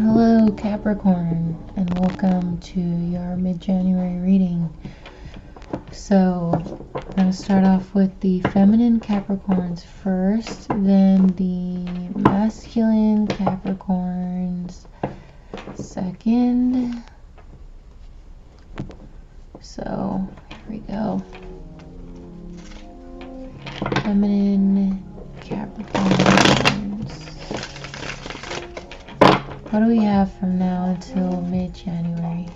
Hello Capricorn, and welcome to your mid-January reading. So I'm going to start off with the feminine Capricorns first, then the masculine Capricorns second. So here we go. Feminine Capricorns. What do we have from now until mid-January?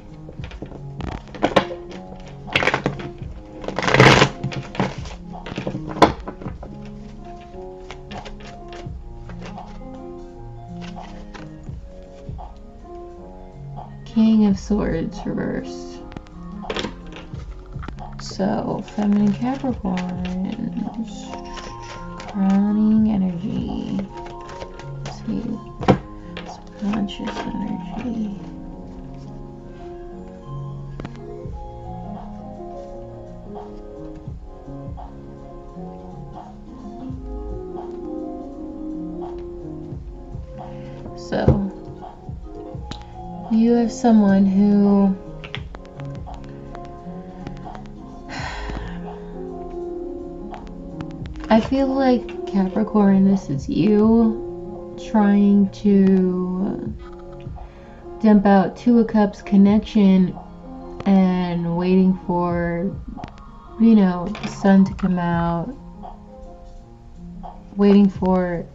King of Swords reversed. So, feminine Capricorns, crowning energy. Let's see. Conscious energy. So, you have someone who I feel like Capricorn, this is you trying to dump out Two of Cups connection and waiting for, the sun to come out, waiting for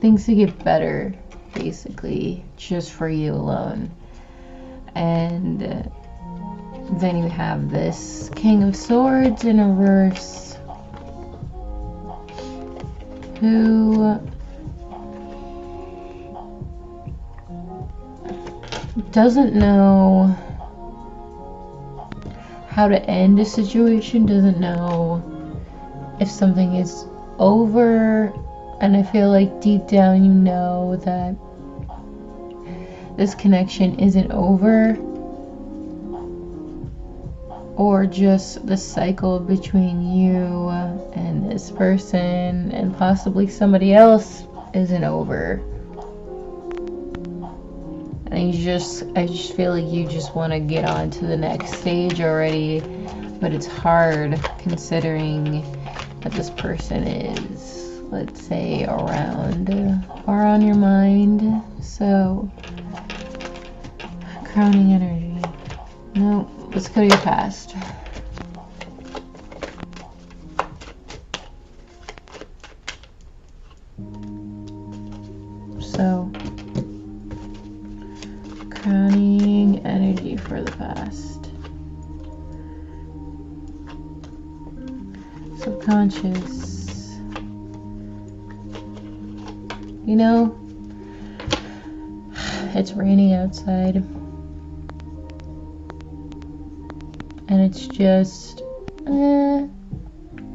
things to get better, basically, just for you alone. And then you have this King of Swords in reverse, who doesn't know how to end a situation, doesn't know if something is over, and I feel like deep down you know that this connection isn't over, or just the cycle between you and this person and possibly somebody else isn't over. And I just feel like you just want to get on to the next stage already, but it's hard considering that this person is, let's say, around or on your mind. So, crowning energy. No, let's go to your past. So, crowning energy for the past. Subconscious. It's raining outside. And it's just,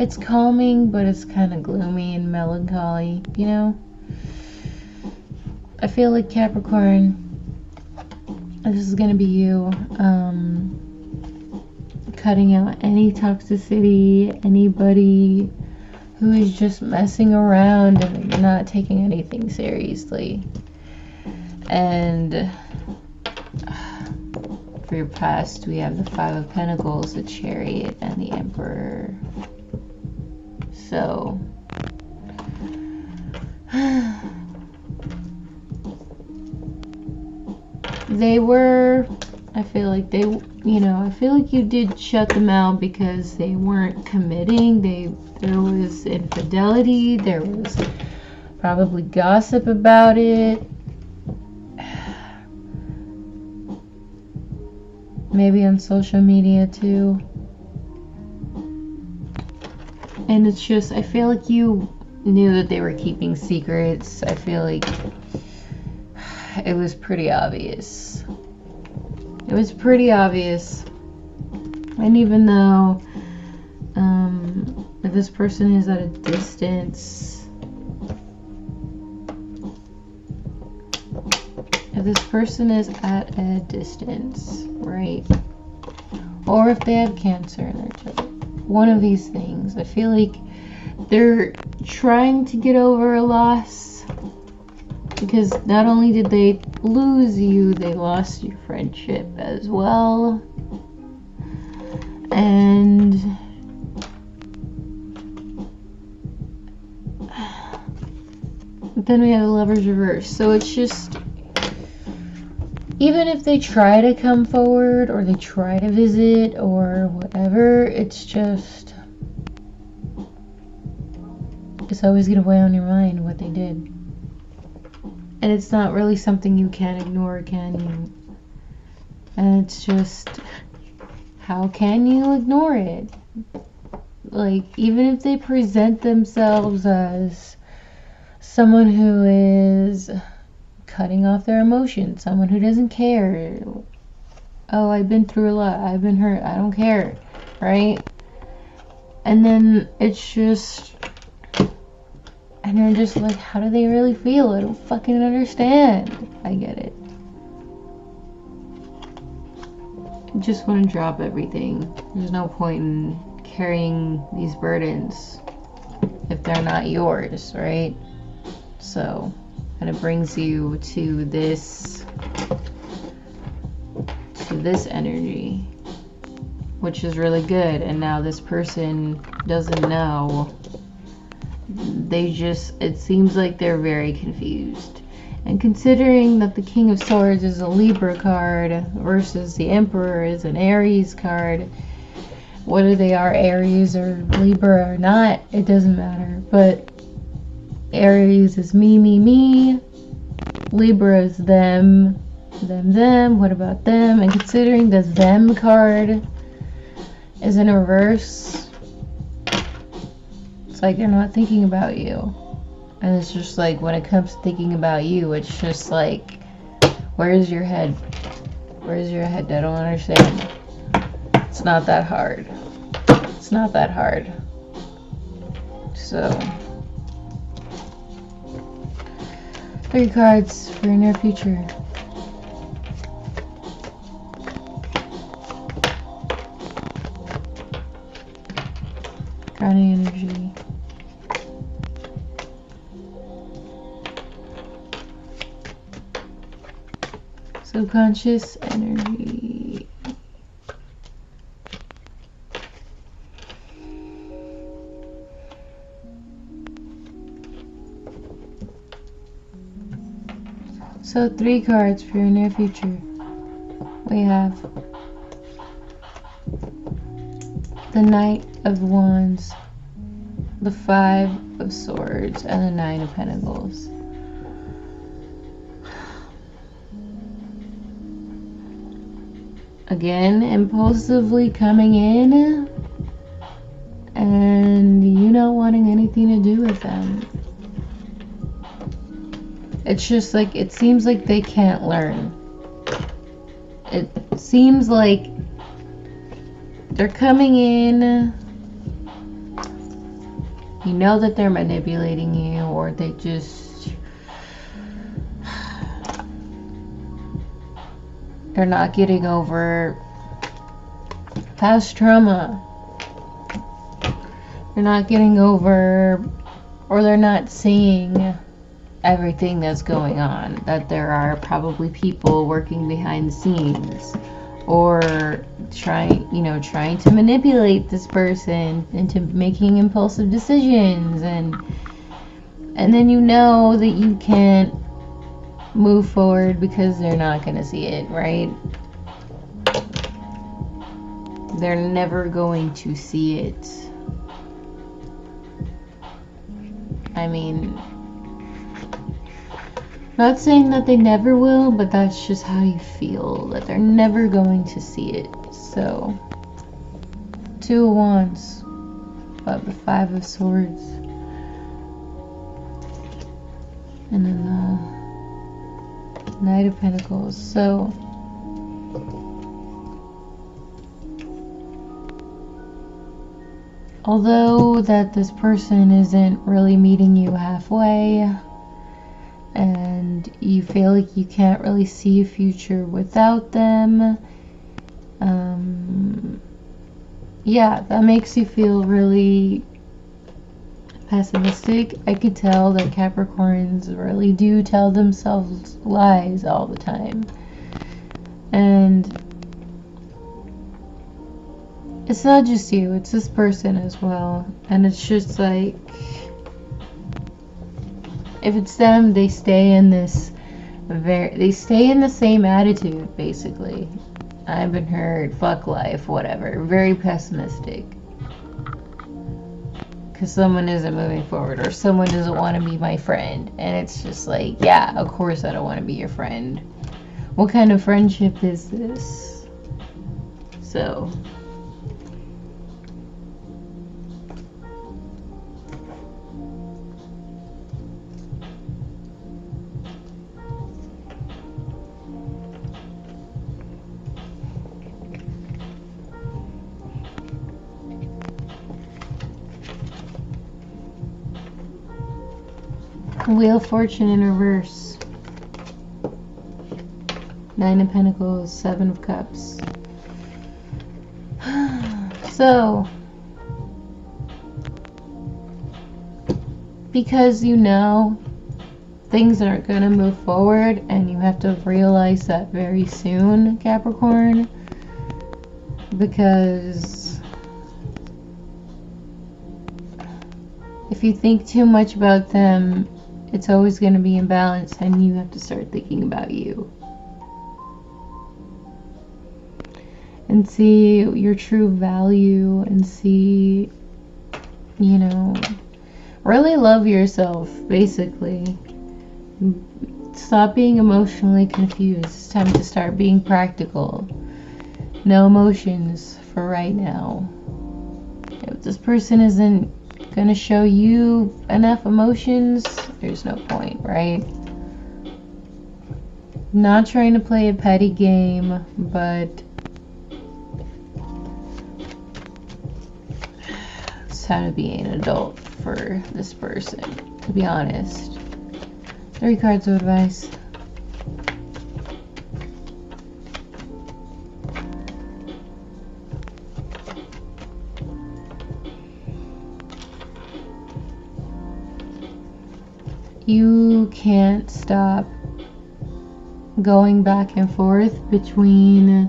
it's calming, but it's kind of gloomy and melancholy, I feel like Capricorn, this is going to be you, cutting out any toxicity, anybody who is just messing around and not taking anything seriously. And for your past, we have the Five of Pentacles, the Chariot, and the Emperor. So, I feel like you did shut them out because they weren't committing. There was infidelity, there was probably gossip about it. Maybe on social media too. And it's just, I feel like you knew that they were keeping secrets. I feel like it was pretty obvious. It was pretty obvious. And even though if this person is at a distance, right? Or if they have cancer in their children, one of these things, I feel like they're trying to get over a loss, Because not only did they lose you, they lost your friendship as well. And then we have the Lovers reverse. So it's just, even if they try to come forward or they try to visit or whatever, it's always going to weigh on your mind what they did. And it's not really something you can ignore, can you? And it's just, how can you ignore it? Like, even if they present themselves as someone who is cutting off their emotions, someone who doesn't care. Oh, I've been through a lot, I've been hurt, I don't care, right? And then it's just, and they're just like, how do they really feel? I don't fucking understand. I get it. I just want to drop everything. There's no point in carrying these burdens if they're not yours, right? So, and it brings you to this energy, which is really good. And now this person doesn't know. It seems like they're very confused. And considering that the King of Swords is a Libra card versus the Emperor is an Aries card, whether they are Aries or Libra or not, it doesn't matter. But Aries is me, me, me. Libra is them, them, them. What about them? And considering the them card is in reverse, it's like they're not thinking about you. And it's just like, when it comes to thinking about you, it's just like, where's your head? Where's your head? I don't understand. It's not that hard. It's not that hard. So, 3 cards for your near future. Grounding energy. Subconscious energy. So 3 cards for your near future. We have the Knight of Wands, the 5 of Swords, and the 9 of Pentacles. Again, impulsively coming in and you not wanting anything to do with them. It's just like, it seems like they can't learn. It seems like they're coming in, you know that they're manipulating you, or they just, they're not getting over past trauma. They're not getting over, or they're not seeing everything that's going on. That there are probably people working behind the scenes, or trying to manipulate this person into making impulsive decisions, and then you know that you can't move forward because they're not going to see it, right? They're never going to see it. I mean, not saying that they never will, but that's just how you feel, that they're never going to see it. So, 2 of Wands, but the 5 of Swords, and then the Knight of Pentacles. So, although that this person isn't really meeting you halfway, and you feel like you can't really see a future without them, yeah, that makes you feel really pessimistic. I could tell that Capricorns really do tell themselves lies all the time. And it's not just you, it's this person as well. And it's just like, if it's them, they stay in this they stay in the same attitude, basically. I've been hurt, fuck life, whatever. Very pessimistic. Because someone isn't moving forward, or someone doesn't want to be my friend. And it's just like, yeah, of course I don't want to be your friend. What kind of friendship is this? So, Wheel of Fortune in reverse. 9 of Pentacles, 7 of Cups. So, because you know things aren't going to move forward, and you have to realize that very soon, Capricorn, because if you think too much about them, it's always going to be imbalanced, and you have to start thinking about you. And see your true value, and see, you know, really love yourself, basically. Stop being emotionally confused. It's time to start being practical. No emotions for right now. If this person isn't gonna show you enough emotions, there's no point, right? Not trying to play a petty game, but it's time to be an adult for this person, to be honest. 3 cards of advice. You can't stop going back and forth between,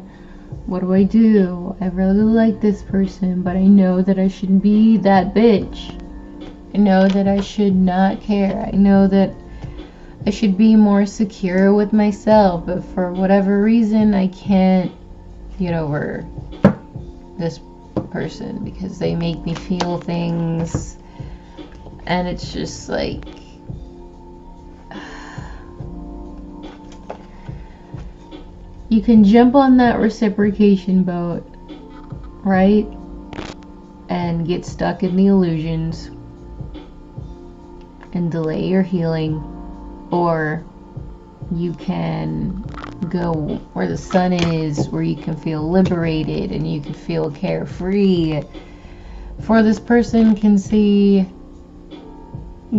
what do? I really like this person, but I know that I shouldn't be that bitch. I know that I should not care. I know that I should be more secure with myself, but for whatever reason, I can't get over this person because they make me feel things, and it's just like, you can jump on that reciprocation boat, right? And get stuck in the illusions and delay your healing. Or you can go where the sun is, where you can feel liberated and you can feel carefree. For this person can see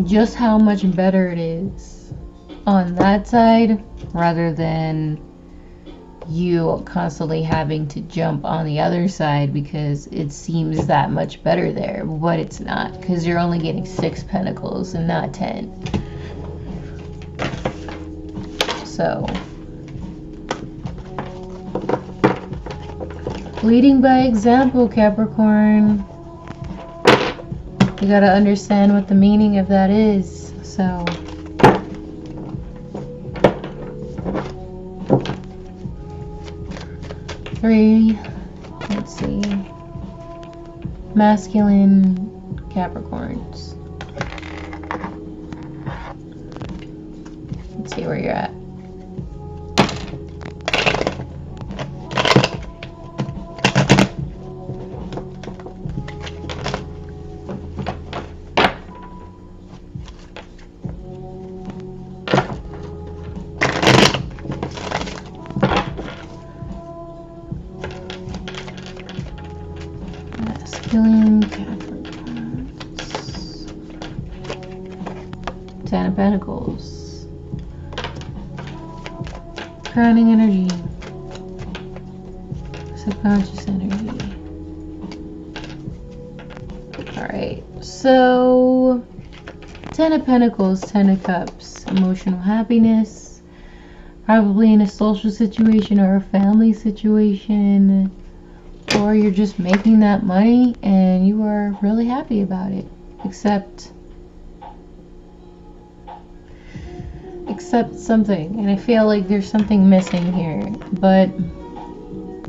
just how much better it is on that side, rather than you constantly having to jump on the other side because it seems that much better there, but it's not, because you're only getting 6 pentacles and not 10. So, leading by example, Capricorn. You gotta understand what the meaning of that is. So, let's see, masculine Capricorns. Let's see where you're at. Masculine Capricorns. 10 of Pentacles. Crowning energy. Subconscious energy. Alright. So, Ten of Pentacles, Ten of Cups, emotional happiness, probably in a social situation or a family situation, or you're just making that money and you are really happy about it, except something, and I feel like there's something missing here, but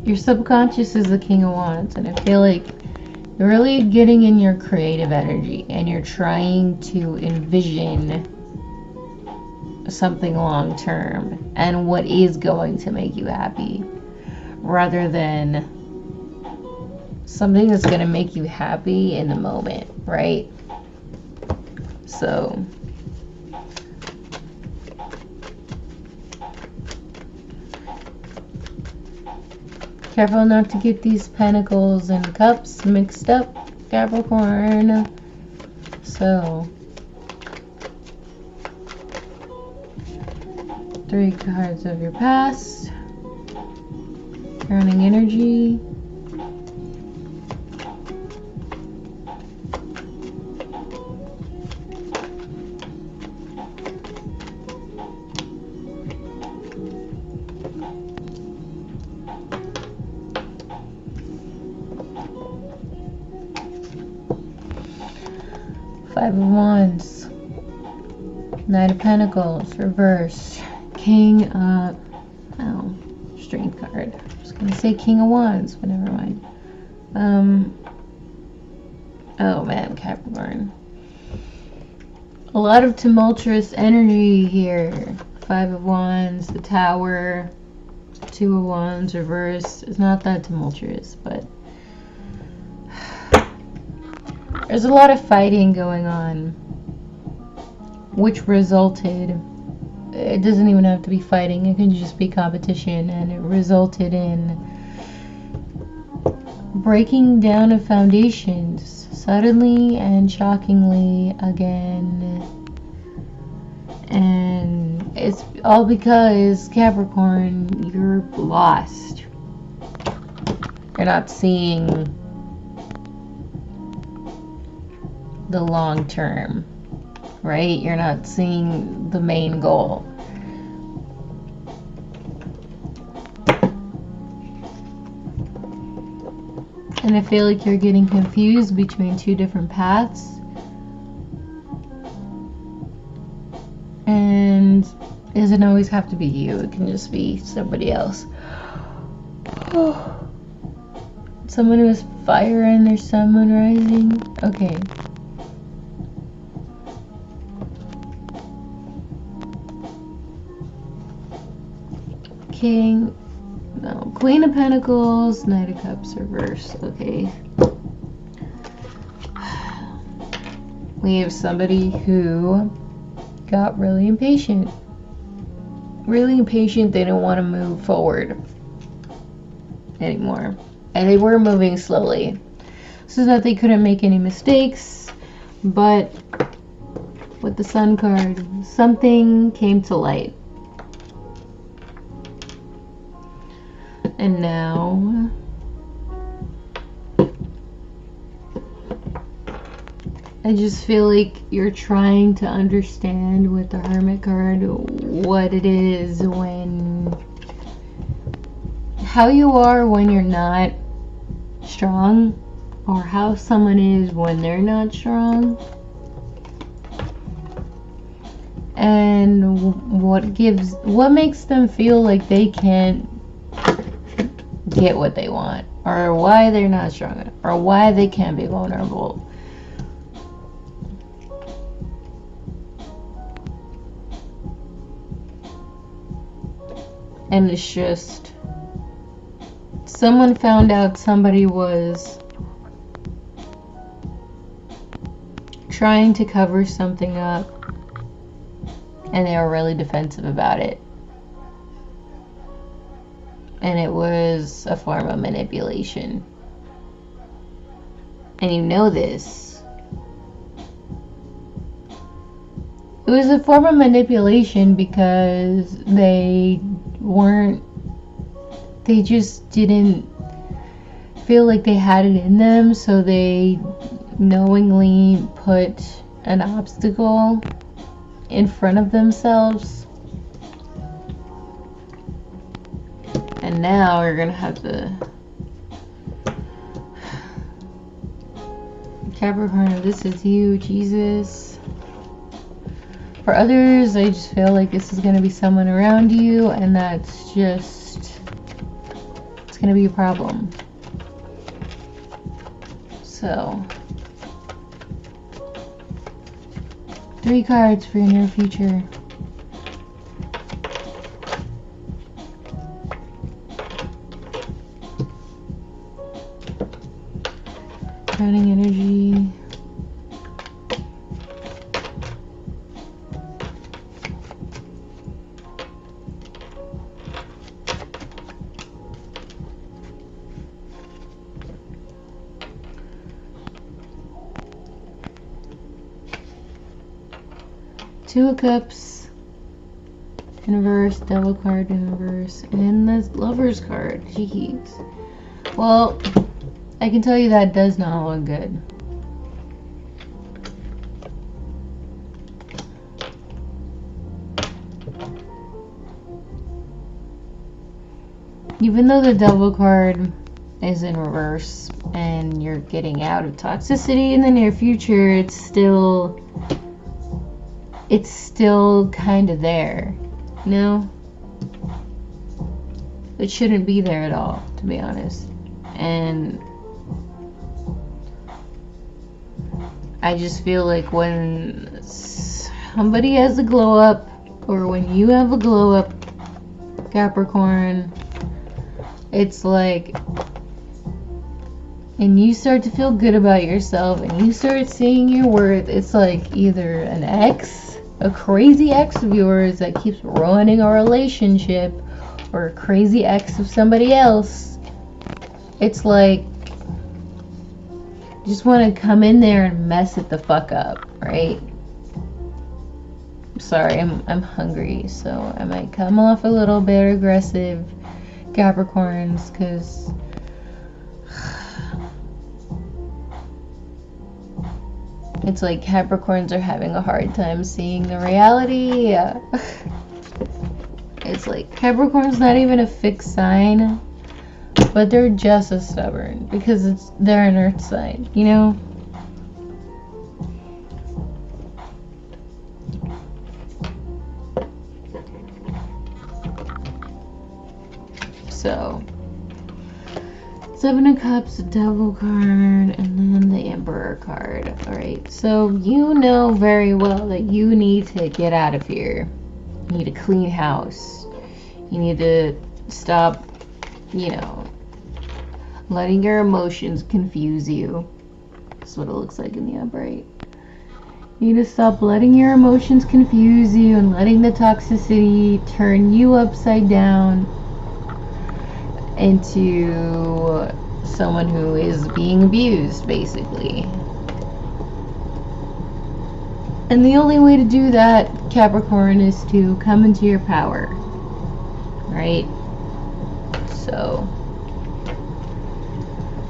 your subconscious is the King of Wands, and I feel like you're really getting in your creative energy and you're trying to envision something long term and what is going to make you happy, rather than something that's going to make you happy in the moment, right? So careful not to get these pentacles and cups mixed up, Capricorn. So, 3 cards of your past, grounding energy, Five of Wands, Knight of Pentacles, reversed, King of, Strength card. I was going to say King of Wands, but never mind. Oh man, Capricorn. A lot of tumultuous energy here. Five of Wands, the Tower, Two of Wands, reversed. It's not that tumultuous, but there's a lot of fighting going on, which resulted, it doesn't even have to be fighting, it can just be competition, and it resulted in breaking down of foundations suddenly and shockingly again. And it's all because, Capricorn, you're lost. You're not seeing the long term, right? You're not seeing the main goal. And I feel like you're getting confused between two different paths. And it doesn't always have to be you, it can just be somebody else. Someone who has fire in their sun, moon, rising. Okay. Queen of Pentacles, Knight of Cups, reverse. Okay. We have somebody who got really impatient. Really impatient, they didn't want to move forward anymore. And they were moving slowly. So that they couldn't make any mistakes, but with the Sun card, something came to light. And now I just feel like you're trying to understand with the Hermit card what it is how you are when you're not strong, or how someone is when they're not strong, and what makes them feel like they can't get what they want, or why they're not strong enough, or why they can't be vulnerable. And it's just, someone found out somebody was trying to cover something up, and they were really defensive about it. And it was a form of manipulation. And you know this. It was a form of manipulation because they just didn't feel like they had it in them, so they knowingly put an obstacle in front of themselves. And now you're gonna have to, Capricorn, this is you, Jesus. For others, I just feel like this is gonna be someone around you, and that's just, it's gonna be a problem. So, 3 cards for your near future. Grounding energy. Two of Cups in reverse, Devil card in reverse, and the Lover's card. Jeez. Well, I can tell you that does not look good. Even though the Devil card is in reverse and you're getting out of toxicity in the near future, it's still kind of there, you know? It shouldn't be there at all, to be honest. And I just feel like when somebody has a glow up, or when you have a glow up, Capricorn, it's like, and you start to feel good about yourself and you start seeing your worth, it's like either an ex, a crazy ex of yours that keeps ruining a relationship, or a crazy ex of somebody else. It's like, just want to come in there and mess it the fuck up, right? Sorry, I'm hungry, so I might come off a little bit aggressive, Capricorns, because it's like Capricorns are having a hard time seeing the reality. It's like Capricorn's not even a fixed sign, but they're just as stubborn because they're an earth sign, you know? So, 7 of Cups, the Devil card, and then the Emperor card. Alright, so you know very well that you need to get out of here. You need to clean house. You need to stop, you know, letting your emotions confuse you. That's what it looks like in the upright. You need to stop letting your emotions confuse you and letting the toxicity turn you upside down into someone who is being abused, basically. And the only way to do that, Capricorn, is to come into your power, right? So,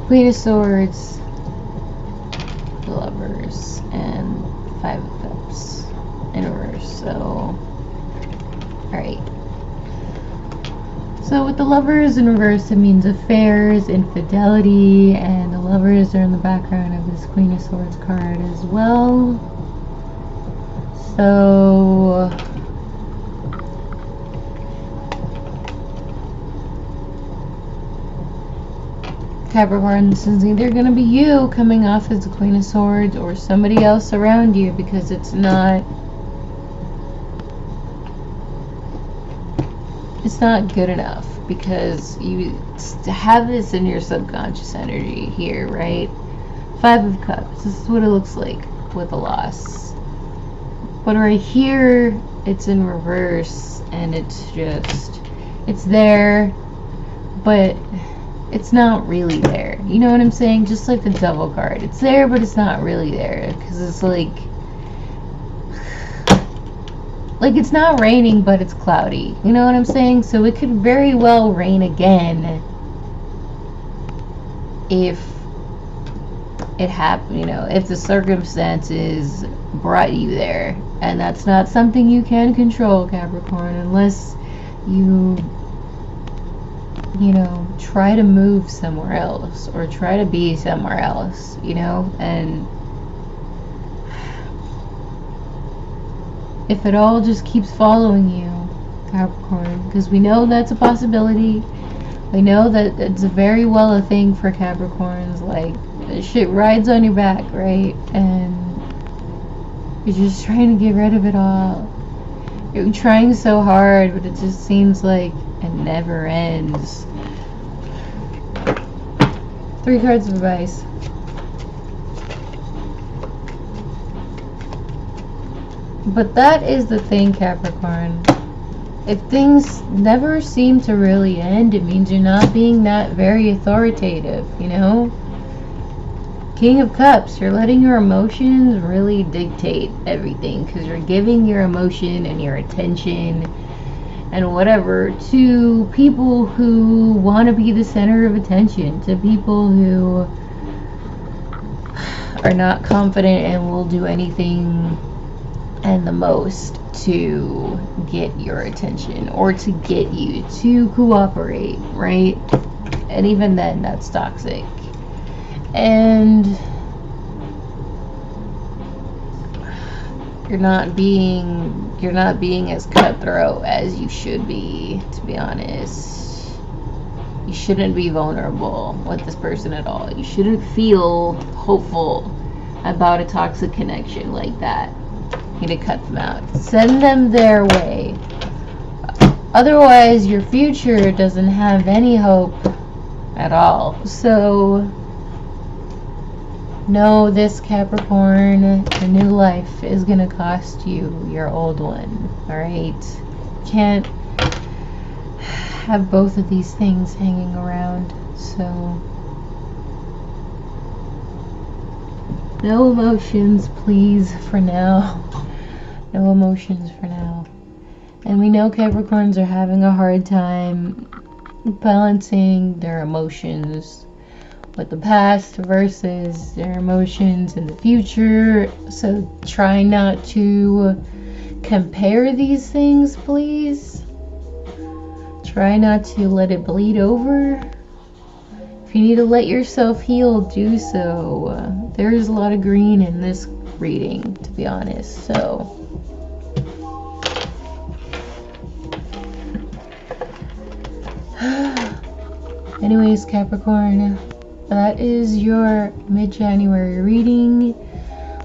Queen of Swords, the Lovers, and 5 of Cups in reverse. So, alright. So with the Lovers in reverse, it means affairs, infidelity, and the Lovers are in the background of this Queen of Swords card as well. So Capricorn, this is either going to be you coming off as the Queen of Swords or somebody else around you, because it's not good enough, because you have this in your subconscious energy here, right? 5 of Cups, this is what it looks like with a loss. But right here, it's in reverse, and it's there, but it's not really there. You know what I'm saying? Just like the Devil card. It's there, but it's not really there, because it's like it's not raining, but it's cloudy. You know what I'm saying? So it could very well rain again if it happened, if the circumstances brought you there. And that's not something you can control, Capricorn, unless you try to move somewhere else or try to be somewhere else, and if it all just keeps following you, Capricorn, because we know that's a possibility. We know that it's very well a thing for Capricorns. Like, shit rides on your back, right? And you're just trying to get rid of it all. You're trying so hard, but it just seems like it never ends. 3 cards of advice. But that is the thing, Capricorn. If things never seem to really end, it means you're not being that very authoritative, King of Cups, you're letting your emotions really dictate everything, because you're giving your emotion and your attention and whatever to people who want to be the center of attention, to people who are not confident and will do anything and the most to get your attention or to get you to cooperate, right? And even then, that's toxic. And you're not being as cutthroat as you should be, to be honest. You shouldn't be vulnerable with this person at all. You shouldn't feel hopeful about a toxic connection like that. You need to cut them out. Send them their way. Otherwise, your future doesn't have any hope at all. So, know this, Capricorn, the new life is going to cost you your old one. Alright? Can't have both of these things hanging around. So, no emotions, please, for now. No emotions for now. And we know Capricorns are having a hard time balancing their emotions with the past versus their emotions in the future. So try not to compare these things, please. Try not to let it bleed over. If you need to let yourself heal, do so. There's a lot of green in this reading, to be honest. So anyways, Capricorn, that is your mid-January reading.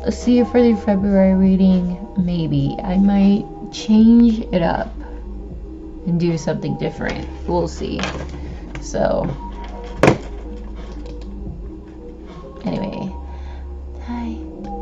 Let's see you for the February reading. Maybe I might change it up and do something different. We'll see. So anyway,